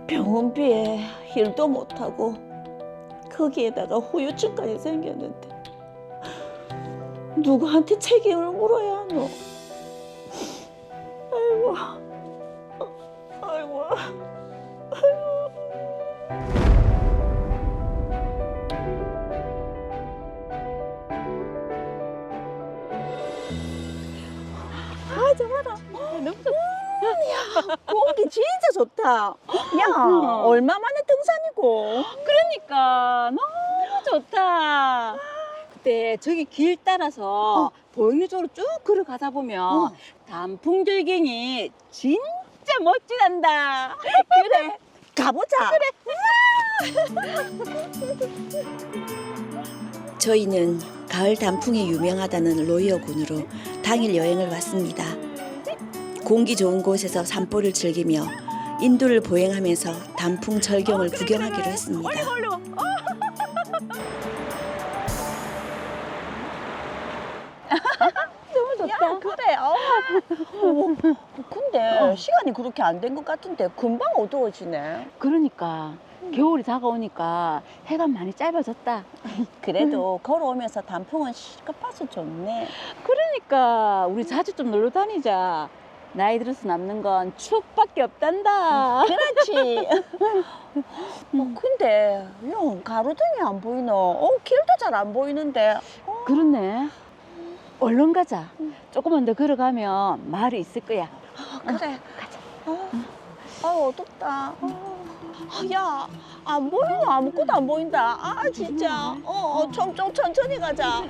병원비에 일도 못하고 거기에다가 후유증까지 생겼는데 누구한테 책임을 물어야 하노? 아이고, 아이고, 아, 저봐라. 너무 좋다. 야, 공기 진짜 좋다. 야, 얼마 만에 등산이고? 그러니까 너무 좋다. 그때 저기 길 따라서 보행로 쪽으로 쭉 걸어가다 보면 단풍절경이 진짜 멋지단다. 그래, 가보자. 저희는 가을 단풍이 유명하다는 로이어군으로 당일 여행을 왔습니다. 공기 좋은 곳에서 산보를 즐기며 인도를 보행하면서 단풍 절경을 구경하기로 했습니다. 너무 좋다. 야, 그래. 근데 시간이 그렇게 안 된 것 같은데 금방 어두워지네. 그러니까 겨울이 다가오니까 해가 많이 짧아졌다. 그래도 걸어오면서 단풍은 실컷 봐서 좋네. 그러니까 우리 자주 좀 놀러 다니자. 나이 들어서 남는 건 추억밖에 없단다. 그렇지. 근데 형 가로등이 안 보이노? 길도 잘 안 보이는데. 그렇네. 얼른 가자. 조금만 더 걸어가면 마을이 있을 거야. 그래. 가자. 어둡다. 야, 안 보이노? 아무것도 안 보인다. 진짜. 좀 천천히 가자.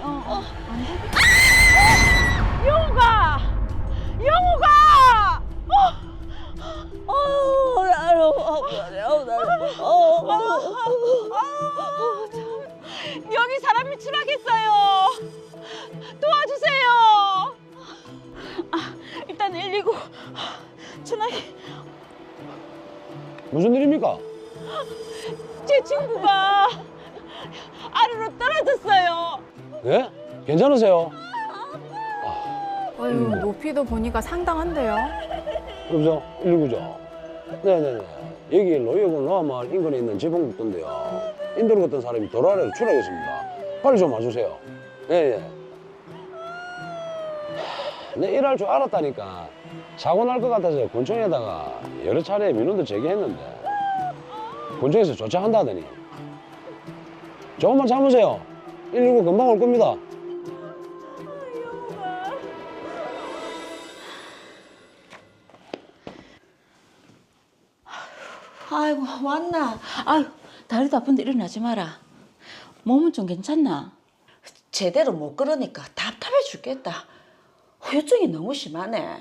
영우가! 영우가! 여기 사람이 추락했어요. 도와주세요. 일단 119 전화기. 무슨 일입니까? 제 친구가 아래로 떨어졌어요. 예? 괜찮으세요? 아유, 높이도 보니까 상당한데요. 여보세요? 119죠? 네네네. 여기 로이어군 노아마을 인근에 있는 지붕국도인데요. 인도로 갔던 사람이 도로 아래로 추락했습니다. 빨리 좀 와주세요. 예예. 내 일할 줄 알았다니까. 사고 날 것 같아서 군청에다가 여러 차례 민원도 제기했는데 군청에서 조처한다더니. 조금만 참으세요. 119 금방 올 겁니다. 아이고, 왔나? 아유, 다리도 아픈데 일어나지 마라. 몸은 좀 괜찮나? 제대로 못 걸으니까 답답해 죽겠다. 후유증이 너무 심하네.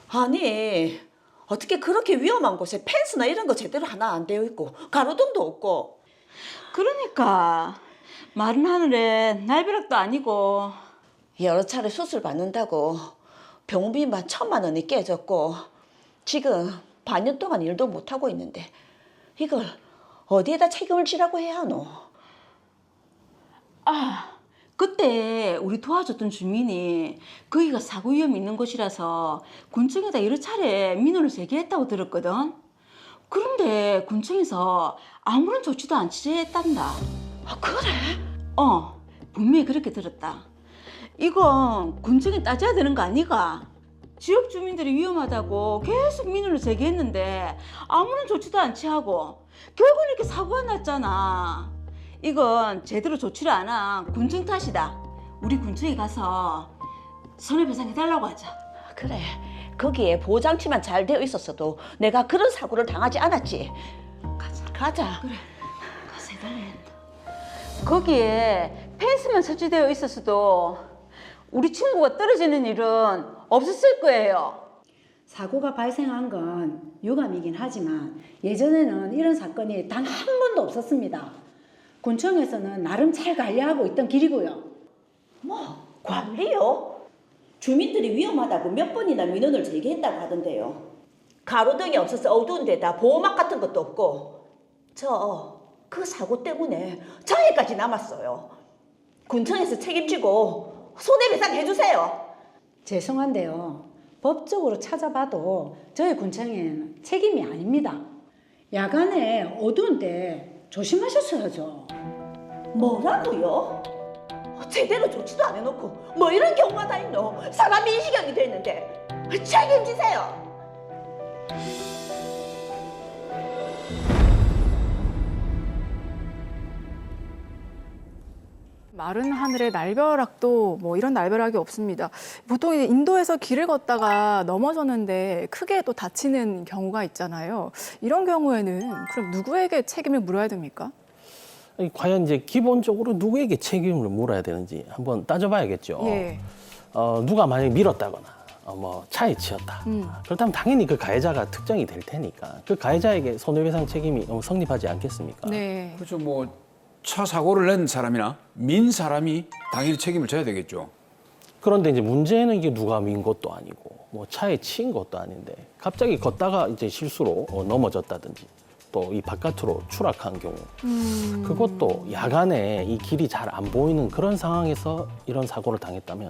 아니, 어떻게 그렇게 위험한 곳에 펜스나 이런 거 제대로 하나 안 되어 있고 가로등도 없고. 그러니까 마른 하늘에 날벼락도 아니고. 여러 차례 수술 받는다고 병원비만 1,000만 원이 깨졌고 지금 반년 동안 일도 못하고 있는데 이걸 어디에다 책임을 지라고 해야 하노? 그때 우리 도와줬던 주민이 거기가 사고 위험이 있는 곳이라서 군청에다 여러 차례 민원을 제기했다고 들었거든. 그런데 군청에서 아무런 조치도 안 취했단다. 그래? 분명히 그렇게 들었다. 이건 군청에 따져야 되는 거 아니가? 지역 주민들이 위험하다고 계속 민원을 제기했는데 아무런 조치도 안 취하고 결국은 이렇게 사고가 났잖아. 이건 제대로 조치를 안 한 군청 탓이다. 우리 군청에 가서 손해배상해달라고 하자. 그래, 거기에 보호장치만 잘 되어 있었어도 내가 그런 사고를 당하지 않았지. 가자. 그래, 가서 해달라 했다. 거기에 펜스만 설치되어 있었어도 우리 친구가 떨어지는 일은 없었을 거예요. 사고가 발생한 건 유감이긴 하지만 예전에는 이런 사건이 단 한 번도 없었습니다. 군청에서는 나름 잘 관리하고 있던 길이고요. 뭐, 관리요? 주민들이 위험하다고 몇 번이나 민원을 제기했다고 하던데요. 가로등이 없어서 어두운 데다 보호막 같은 것도 없고 그 사고 때문에 장애까지 남았어요. 군청에서 책임지고 손해배상 해주세요. 죄송한데요. 법적으로 찾아봐도 저희 군청에는 책임이 아닙니다. 야간에 어두운데 조심하셨어야죠. 뭐라고요? 제대로 조치도 안 해놓고 뭐 이런 경우가 다 있노? 사람이 이 지경이 됐는데 책임지세요. 마른 하늘의 날벼락도 뭐 이런 날벼락이 없습니다. 보통 이제 인도에서 길을 걷다가 넘어졌는데 크게 또 다치는 경우가 있잖아요. 이런 경우에는 그럼 누구에게 책임을 물어야 됩니까? 아니, 과연 이제 기본적으로 누구에게 책임을 물어야 되는지 한번 따져봐야겠죠. 예. 누가 만약에 밀었다거나 뭐 차에 치였다. 그렇다면 당연히 그 가해자가 특정이 될 테니까 그 가해자에게 손해배상 책임이 성립하지 않겠습니까? 네. 그렇죠. 뭐 차 사고를 낸 사람이나 민 사람이 당연히 책임을 져야 되겠죠. 그런데 이제 문제는 이게 누가 민 것도 아니고 뭐 차에 치인 것도 아닌데 갑자기 걷다가 이제 실수로 넘어졌다든지 또 이 바깥으로 추락한 경우 그것도 야간에 이 길이 잘 안 보이는 그런 상황에서 이런 사고를 당했다면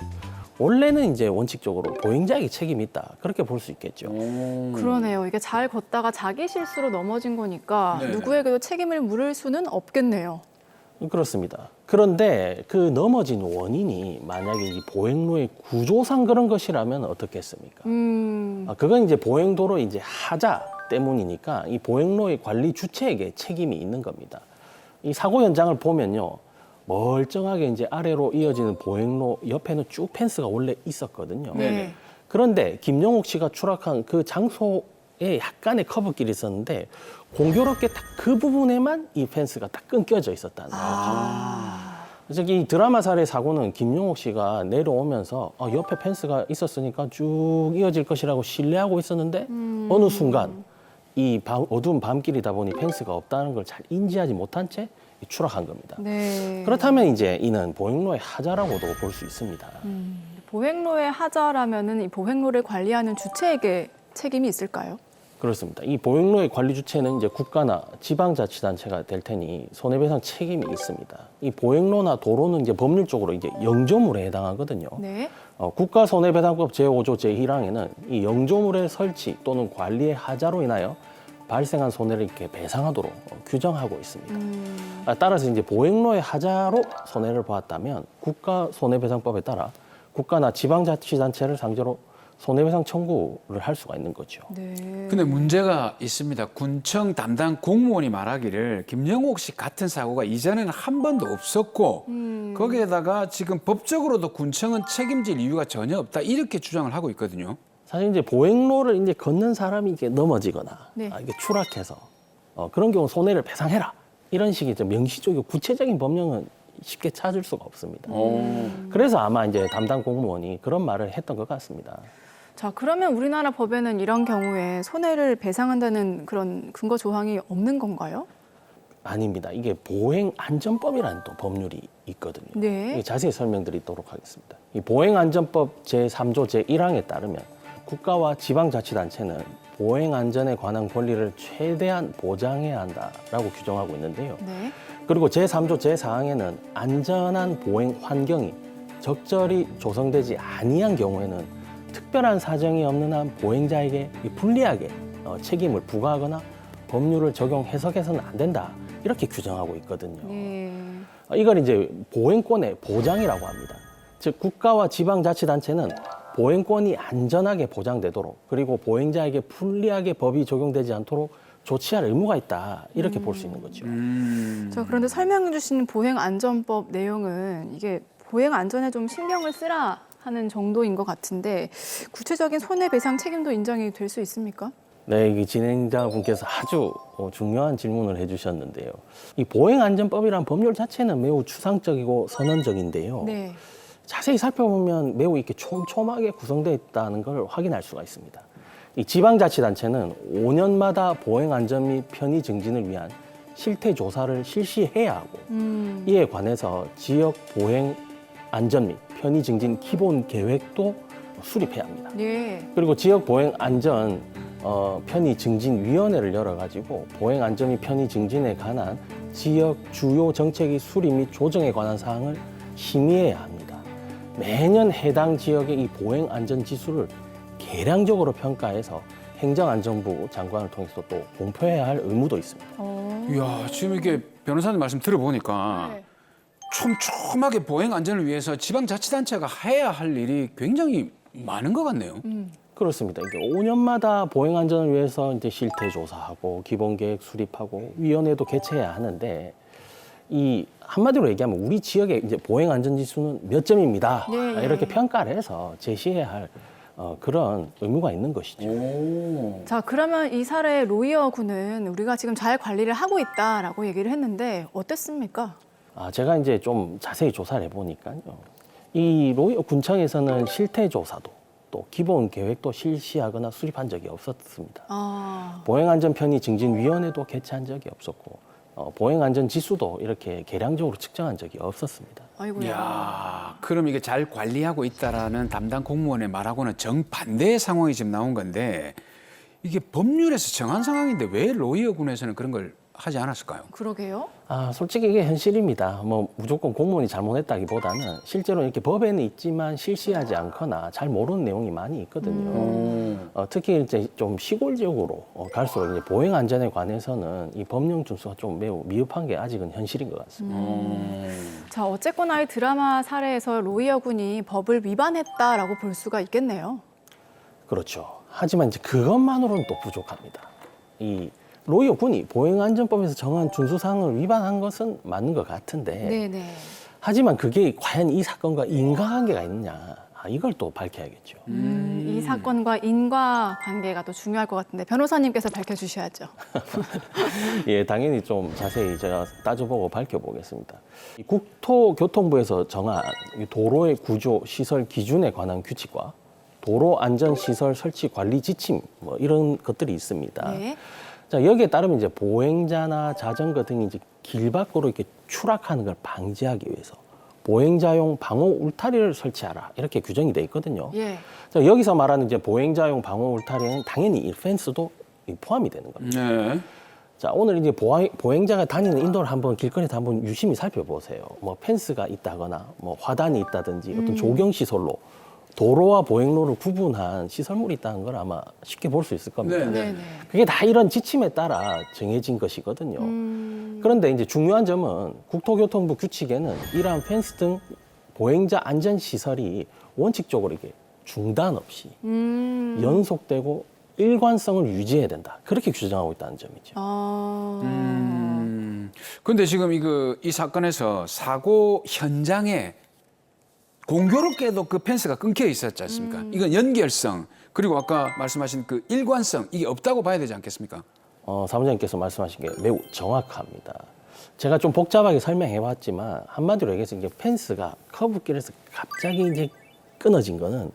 원래는 이제 원칙적으로 보행자에게 책임이 있다 그렇게 볼 수 있겠죠. 그러네요. 이게 잘 걷다가 자기 실수로 넘어진 거니까 네네. 누구에게도 책임을 물을 수는 없겠네요. 그렇습니다. 그런데 그 넘어진 원인이 만약에 이 보행로의 구조상 그런 것이라면 어떻겠습니까? 그건 이제 보행도로 이제 하자 때문이니까 이 보행로의 관리 주체에게 책임이 있는 겁니다. 이 사고 현장을 보면요. 멀쩡하게 이제 아래로 이어지는 보행로 옆에는 쭉 펜스가 원래 있었거든요. 네네. 그런데 김영옥 씨가 추락한 그 장소에 약간의 커브길이 있었는데 공교롭게 딱 그 부분에만 이 펜스가 딱 끊겨져 있었다는 거죠. 그래서 이 드라마 살해 사고는 김영옥 씨가 내려오면서 옆에 펜스가 있었으니까 쭉 이어질 것이라고 신뢰하고 있었는데 어느 순간 이 어두운 밤길이다 보니 펜스가 없다는 걸 잘 인지하지 못한 채 추락한 겁니다. 네. 그렇다면 이제 이는 보행로의 하자라고도 볼 수 있습니다. 보행로의 하자라면은 이 보행로를 관리하는 주체에게 책임이 있을까요? 그렇습니다. 이 보행로의 관리 주체는 이제 국가나 지방자치단체가 될 테니 손해배상 책임이 있습니다. 이 보행로나 도로는 이제 법률적으로 이제 영조물에 해당하거든요. 네. 국가손해배상법 제5조 제1항에는 이 영조물의 설치 또는 관리의 하자로 인하여 발생한 손해를 이렇게 배상하도록 규정하고 있습니다. 따라서 이제 보행로의 하자로 손해를 보았다면 국가손해배상법에 따라 국가나 지방자치단체를 상대로 손해배상 청구를 할 수가 있는 거죠. 네. 근데 문제가 있습니다. 군청 담당 공무원이 말하기를 김영옥 씨 같은 사고가 이전에는 한 번도 없었고 거기에다가 지금 법적으로도 군청은 책임질 이유가 전혀 없다 이렇게 주장을 하고 있거든요. 사실 이제 보행로를 이제 걷는 사람이 이게 넘어지거나 네. 이게 추락해서 그런 경우 손해를 배상해라 이런 식의 좀 명시적이고 구체적인 법령은 쉽게 찾을 수가 없습니다. 그래서 아마 이제 담당 공무원이 그런 말을 했던 것 같습니다. 자, 그러면 우리나라 법에는 이런 경우에 손해를 배상한다는 그런 근거 조항이 없는 건가요? 아닙니다. 이게 보행안전법이라는 또 법률이 있거든요. 네. 이게 자세히 설명드리도록 하겠습니다. 이 보행안전법 제3조 제1항에 따르면 국가와 지방자치단체는 보행안전에 관한 권리를 최대한 보장해야 한다라고 규정하고 있는데요. 네. 그리고 제3조 제4항에는 안전한 보행 환경이 적절히 조성되지 아니한 경우에는 특별한 사정이 없는 한 보행자에게 불리하게 책임을 부과하거나 법률을 적용 해석해서는 안 된다 이렇게 규정하고 있거든요. 네. 이걸 이제 보행권의 보장이라고 합니다. 즉 국가와 지방자치단체는 보행권이 안전하게 보장되도록 그리고 보행자에게 불리하게 법이 적용되지 않도록 조치할 의무가 있다 이렇게 볼 수 있는 거죠. 자, 그런데 설명해 주신 보행안전법 내용은 이게 보행안전에 좀 신경을 쓰라 하는 정도인 것 같은데 구체적인 손해배상 책임도 인정이 될 수 있습니까? 네, 이 진행자분께서 아주 중요한 질문을 해주셨는데요. 이 보행안전법이란 법률 자체는 매우 추상적이고 선언적인데요. 네. 자세히 살펴보면 매우 이렇게 촘촘하게 구성되어 있다는 걸 확인할 수가 있습니다. 이 지방자치단체는 5년마다 보행안전 및 편의 증진을 위한 실태 조사를 실시해야 하고 이에 관해서 지역 보행안전 및 편의 증진 기본 계획도 수립해야 합니다. 네. 그리고 지역 보행안전 편의 증진 위원회를 열어가지고 보행안전 및 편의 증진에 관한 지역 주요 정책의 수립 및 조정에 관한 사항을 심의해야 합니다. 매년 해당 지역의 이 보행안전 지수를 계량적으로 평가해서 행정안전부 장관을 통해서 또 공표해야 할 의무도 있습니다. 이야, 지금 이렇게 변호사님 말씀 들어보니까 네. 촘촘하게 보행 안전을 위해서 지방자치단체가 해야 할 일이 굉장히 많은 것 같네요. 그렇습니다. 이게 5년마다 보행 안전을 위해서 이제 실태 조사하고 기본 계획 수립하고 위원회도 개최해야 하는데 이 한마디로 얘기하면 우리 지역의 이제 보행 안전 지수는 몇 점입니다. 네. 이렇게 평가를 해서 제시해야 할 그런 의무가 있는 것이죠. 자, 그러면 이 사례 로이어 군은 우리가 지금 잘 관리를 하고 있다라고 얘기를 했는데 어땠습니까? 제가 이제 좀 자세히 조사를 해보니까요. 이 로이어 군청에서는 실태 조사도 또 기본 계획도 실시하거나 수립한 적이 없었습니다. 보행안전편의 증진위원회도 개최한 적이 없었고 보행안전 지수도 이렇게 계량적으로 측정한 적이 없었습니다. 아이고야. 이야, 그럼 이게 잘 관리하고 있다라는 담당 공무원의 말하고는 정반대의 상황이 지금 나온 건데 이게 법률에서 정한 상황인데 왜 로이어 군에서는 그런 걸 하지 않았을까요? 그러게요. 솔직히 이게 현실입니다. 뭐 무조건 공무원이 잘못했다기보다는 실제로 이렇게 법에는 있지만 실시하지 않거나 잘 모르는 내용이 많이 있거든요. 특히 이제 좀 시골 지역으로 갈수록 이제 보행 안전에 관해서는 이 법령 준수가 좀 매우 미흡한 게 아직은 현실인 것 같습니다. 자, 어쨌거나 이 드라마 사례에서 로이어 군이 법을 위반했다라고 볼 수가 있겠네요. 그렇죠. 하지만 이제 그것만으로는 또 부족합니다. 이 로이어 군이 보행안전법에서 정한 준수사항을 위반한 것은 맞는 것 같은데 네네. 하지만 그게 과연 이 사건과 인과관계가 있느냐 이걸 또 밝혀야겠죠. 이 사건과 인과관계가 또 중요할 것 같은데 변호사님께서 밝혀주셔야죠. 예, 당연히 좀 자세히 제가 따져보고 밝혀보겠습니다. 이 국토교통부에서 정한 이 도로의 구조, 시설 기준에 관한 규칙과 도로안전시설 설치 관리 지침 뭐 이런 것들이 있습니다. 네. 자, 여기에 따르면 이제 보행자나 자전거 등이 이제 길 밖으로 이렇게 추락하는 걸 방지하기 위해서 보행자용 방호 울타리를 설치하라 이렇게 규정이 돼 있거든요. 예. 자, 여기서 말하는 이제 보행자용 방호 울타리는 당연히 이 펜스도 포함이 되는 겁니다. 네. 자, 오늘 이제 보행자가 다니는 인도를 한번 길거리에서 한번 유심히 살펴보세요. 뭐 펜스가 있다거나 뭐 화단이 있다든지 어떤 조경 시설로 도로와 보행로를 구분한 시설물이 있다는 걸 아마 쉽게 볼 수 있을 겁니다. 네. 네네. 그게 다 이런 지침에 따라 정해진 것이거든요. 그런데 이제 중요한 점은 국토교통부 규칙에는 이러한 펜스 등 보행자 안전 시설이 원칙적으로 이게 중단 없이 연속되고 일관성을 유지해야 된다. 그렇게 규정하고 있다는 점이죠. 근데 지금 이 사건에서 사고 현장에 공교롭게도 그 펜스가 끊겨 있었지 않습니까? 이건 연결성 그리고 아까 말씀하신 그 일관성 이게 없다고 봐야 되지 않겠습니까? 사무장님께서 말씀하신 게 매우 정확합니다. 제가 좀 복잡하게 설명해 왔지만 한마디로 얘기해서 이게 펜스가 커브길에서 갑자기 이제 끊어진 거는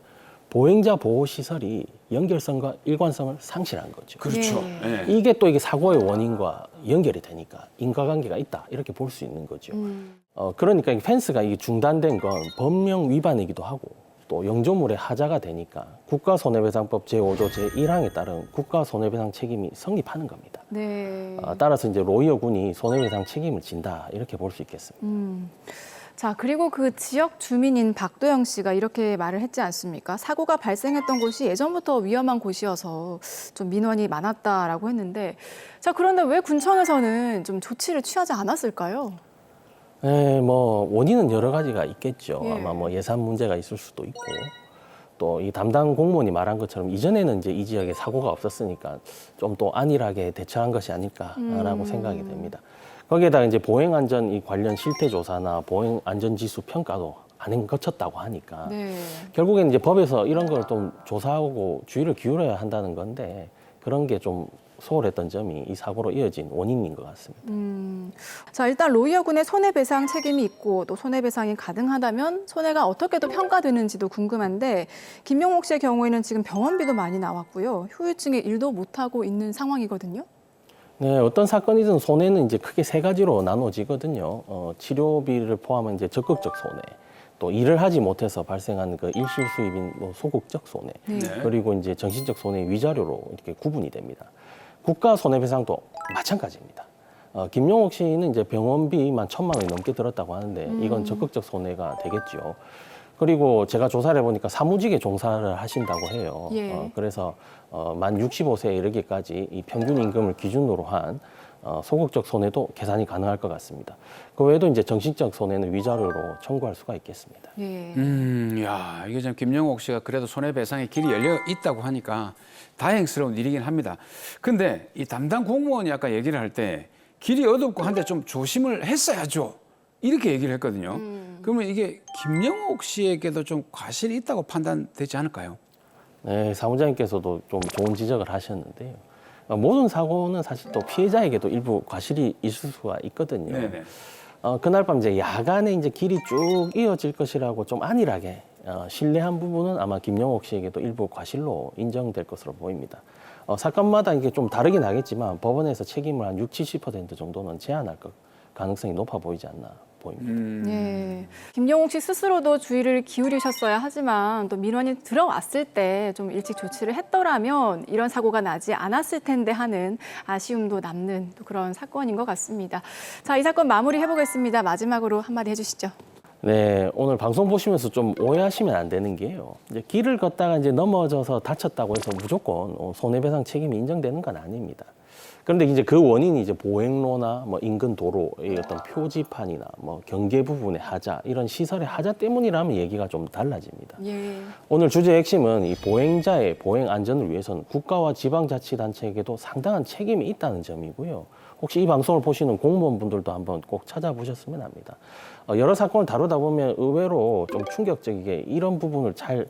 보행자 보호 시설이 연결성과 일관성을 상실한 거죠. 그렇죠. 예. 예. 이게 또 이게 사고의 원인과 연결이 되니까 인과관계가 있다 이렇게 볼 수 있는 거죠. 그러니까 이 펜스가 이게 중단된 건 법령 위반이기도 하고 또 영조물의 하자가 되니까 국가손해배상법 제5조 제1항에 따른 국가손해배상 책임이 성립하는 겁니다. 네. 따라서 이제 로이어 군이 손해배상 책임을 진다 이렇게 볼 수 있겠습니다. 자, 그리고 그 지역 주민인 박도영 씨가 이렇게 말을 했지 않습니까? 사고가 발생했던 곳이 예전부터 위험한 곳이어서 좀 민원이 많았다라고 했는데, 자, 그런데 왜 군청에서는 좀 조치를 취하지 않았을까요? 네, 뭐 원인은 여러 가지가 있겠죠. 예. 아마 뭐 예산 문제가 있을 수도 있고 또 이 담당 공무원이 말한 것처럼 이전에는 이제 이 지역에 사고가 없었으니까 좀 또 안일하게 대처한 것이 아닐까라고 생각이 됩니다. 거기에다가 이제 보행안전 이 관련 실태조사나 보행안전지수 평가도 안 거쳤다고 하니까 네. 결국에는 이제 법에서 이런 걸 좀 조사하고 주의를 기울여야 한다는 건데 그런 게 좀 소홀했던 점이 이 사고로 이어진 원인인 것 같습니다. 자, 일단 로이어 군의 손해배상 책임이 있고 또 손해배상이 가능하다면 손해가 어떻게 또 평가되는지도 궁금한데 김명옥 씨의 경우에는 지금 병원비도 많이 나왔고요. 후유증에 일도 못하고 있는 상황이거든요. 네, 어떤 사건이든 손해는 이제 크게 세 가지로 나눠지거든요. 치료비를 포함한 이제 적극적 손해, 또 일을 하지 못해서 발생한 그 일실 수입인 뭐 소극적 손해, 네. 그리고 이제 정신적 손해 위자료로 이렇게 구분이 됩니다. 국가 손해배상도 마찬가지입니다. 김용옥 씨는 이제 병원비만 1,000만 원이 넘게 들었다고 하는데 이건 적극적 손해가 되겠죠. 그리고 제가 조사를 해보니까 사무직에 종사를 하신다고 해요. 예. 그래서 만 65세에 이르기까지 이 평균 임금을 기준으로 한 소극적 손해도 계산이 가능할 것 같습니다. 그 외에도 이제 정신적 손해는 위자료로 청구할 수가 있겠습니다. 예. 야, 이게 좀 김영옥 씨가 그래도 손해배상의 길이 열려 있다고 하니까 다행스러운 일이긴 합니다. 근데 이 담당 공무원이 아까 얘기를 할 때 길이 어둡고 한데 좀 조심을 했어야죠. 이렇게 얘기를 했거든요. 그러면 이게 김영옥 씨에게도 좀 과실이 있다고 판단되지 않을까요? 네, 사무장님께서도 좀 좋은 지적을 하셨는데요. 모든 사고는 사실 또 피해자에게도 일부 과실이 있을 수가 있거든요. 네네. 그날 밤 이제 야간에 이제 길이 쭉 이어질 것이라고 좀 안일하게 신뢰한 부분은 아마 김영옥 씨에게도 일부 과실로 인정될 것으로 보입니다. 사건마다 이게 좀 다르긴 하겠지만 법원에서 책임을 한 60~70% 정도는 제한할 가능성이 높아 보이지 않나 보입니다. 예. 김영옥 씨 스스로도 주의를 기울이셨어야 하지만 또 민원이 들어왔을 때 좀 일찍 조치를 했더라면 이런 사고가 나지 않았을 텐데 하는 아쉬움도 남는 또 그런 사건인 것 같습니다. 자, 이 사건 마무리해 보겠습니다. 마지막으로 한마디 해주시죠. 네, 오늘 방송 보시면서 좀 오해하시면 안 되는 게요. 이제 길을 걷다가 이제 넘어져서 다쳤다고 해서 무조건 손해배상 책임이 인정되는 건 아닙니다. 그런데 이제 그 원인이 이제 보행로나 뭐 인근 도로의 어떤 표지판이나 뭐 경계 부분의 하자, 이런 시설의 하자 때문이라면 얘기가 좀 달라집니다. 예. 오늘 주제의 핵심은 이 보행자의 보행 안전을 위해서는 국가와 지방자치단체에게도 상당한 책임이 있다는 점이고요. 혹시 이 방송을 보시는 공무원분들도 한번 꼭 찾아보셨으면 합니다. 여러 사건을 다루다 보면 의외로 좀 충격적이게 이런 부분을 잘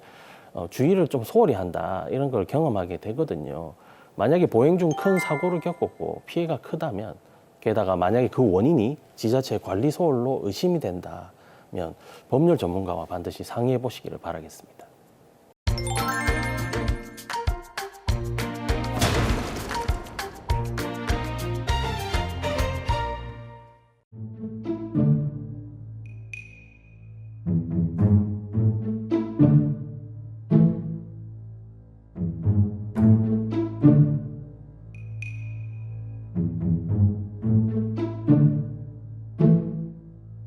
주의를 좀 소홀히 한다, 이런 걸 경험하게 되거든요. 만약에 보행 중 큰 사고를 겪었고 피해가 크다면, 게다가 만약에 그 원인이 지자체 관리 소홀로 의심이 된다면 법률 전문가와 반드시 상의해 보시기를 바라겠습니다.